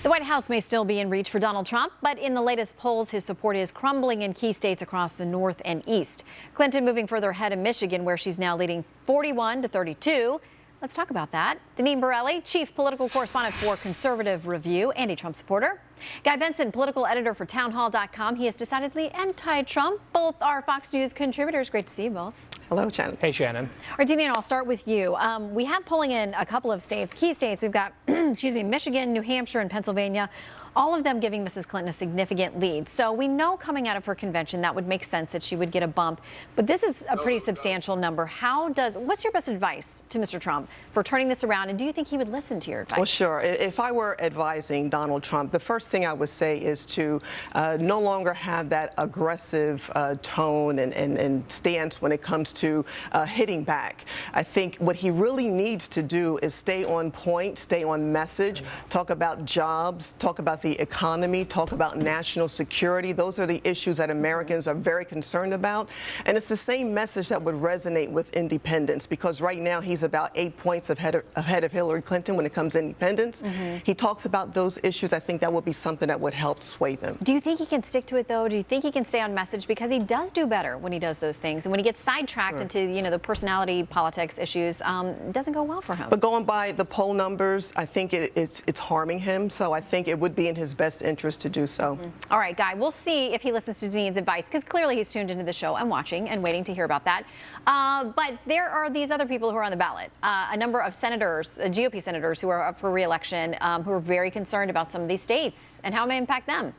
The White House may still be in reach for Donald Trump, but in the latest polls, his support is crumbling in key states across the North and East. Clinton moving further ahead in Michigan, where she's now leading 41-32. Let's talk about that. Deneen Borelli, chief political correspondent for Conservative Review, anti-Trump supporter. Guy Benson, political editor for townhall.com. He is decidedly anti-Trump. Both are Fox News contributors. Great to see you both. Hello, Shannon. Hey, Shannon. All right, Deneen, I'll start with you. We have polling in a couple of states, key states. We've got, excuse me, Michigan, New Hampshire, and Pennsylvania, all of them giving Mrs. Clinton a significant lead. So we know coming out of her convention that would make sense that she would get a bump. But this is a pretty substantial number. What's your best advice to Mr. Trump for turning this around? And do you think he would listen to your advice? Well, sure. If I were advising Donald Trump, the first thing I would say is to no longer have that aggressive tone and stance when it comes to hitting back. I think what he really needs to do is stay on point, stay on message, talk about jobs, talk about the economy, talk about national security. Those are the issues that Americans are very concerned about. And it's the same message that would resonate with independents, because right now he's about 8 points ahead of Hillary Clinton when it comes to independence. He talks about those issues. I think that would be something that would help sway them. Do you think he can stick to it, though? Do you think he can stay on message? Because he does do better when he does those things. And when he gets sidetracked into, the personality politics issues, it doesn't go well for him. But going by the poll numbers, I think it's harming him. So I think it would be in his best interest to do so. All right, Guy, we'll see if he listens to Deneen's advice, because clearly he's tuned into the show and watching and waiting to hear about that. But there are these other people who are on the ballot. A number of senators, GOP senators who are up for re-election, who are very concerned about some of these states and how it may impact them.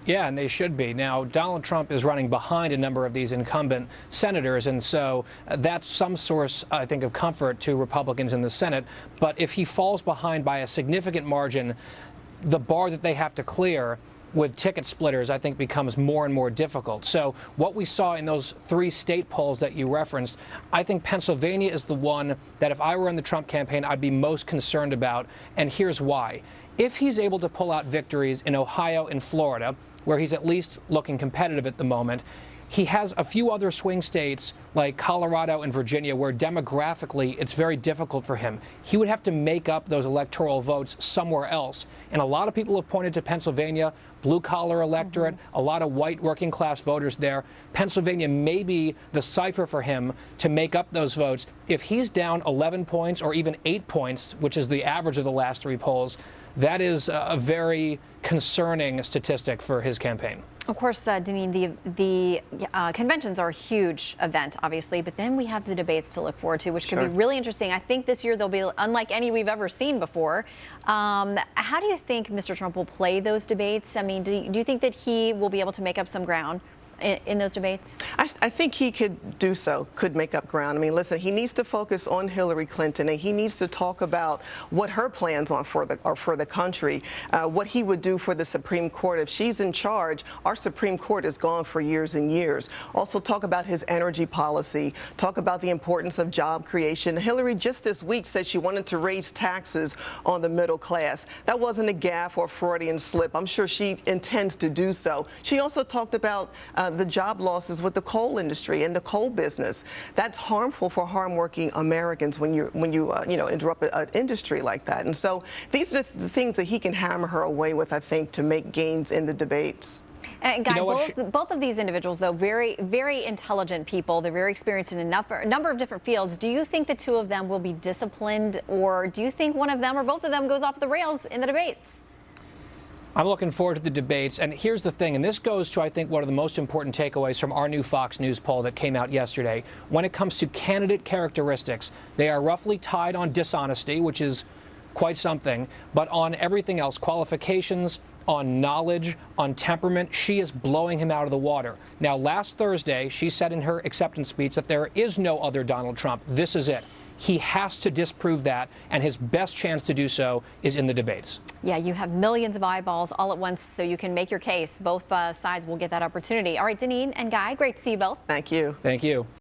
Yeah, and they should be. Now, Donald Trump is running behind a number of these incumbent senators, and so that's some source, I think, of comfort to Republicans in the Senate. But if he falls behind by a significant margin, the bar that they have to clear with ticket splitters, I think, becomes more and more difficult. So what we saw in those 3 state polls that you referenced, I think Pennsylvania is the one that if I were in the Trump campaign, I'd be most concerned about. And here's why. If he's able to pull out victories in Ohio and Florida, where he's at least looking competitive at the moment, he has a few other swing states like Colorado and Virginia where demographically it's very difficult for him. He would have to make up those electoral votes somewhere else. And a lot of people have pointed to Pennsylvania, blue-collar electorate, a lot of white working-class voters there. Pennsylvania may be the cipher for him to make up those votes. If he's down 11 points or even 8 points, which is the average of the last 3 polls, that is a very concerning statistic for his campaign. Of course, Deneen, the conventions are a huge event, obviously, but then we have the debates to look forward to, which could be really interesting. I think this year they'll be unlike any we've ever seen before. How do you think Mr. Trump will play those debates? I mean, do you think that he will be able to make up some ground in those debates? I think he could make up ground. I mean, listen, he needs to focus on Hillary Clinton, and he needs to talk about what her plans are for the country, what he would do for the Supreme Court. If she's in charge, our Supreme Court is gone for years and years. Also talk about his energy policy, talk about the importance of job creation. Hillary just this week said she wanted to raise taxes on the middle class. That wasn't a gaffe or Freudian slip. I'm sure she intends to do so. She also talked about the job losses with the coal industry and the coal business. That's harmful for hardworking Americans when you interrupt an industry like that. And so these are the things that he can hammer her away with, I think, to make gains in the debates. And Guy, both of these individuals, though, very, very intelligent people. They're very experienced in a number of different fields. Do you think the 2 of them will be disciplined, or do you think one of them or both of them goes off the rails in the debates? I'm looking forward to the debates, and here's the thing, and this goes to, I think, one of the most important takeaways from our new Fox News poll that came out yesterday. When it comes to candidate characteristics, they are roughly tied on dishonesty, which is quite something, but on everything else, qualifications, on knowledge, on temperament, she is blowing him out of the water. Now, last Thursday, she said in her acceptance speech that there is no other Donald Trump. This is it. He has to disprove that, and his best chance to do so is in the debates. Yeah, you have millions of eyeballs all at once, so you can make your case. Both sides will get that opportunity. All right, Deneen and Guy, great to see you both. Thank you. Thank you.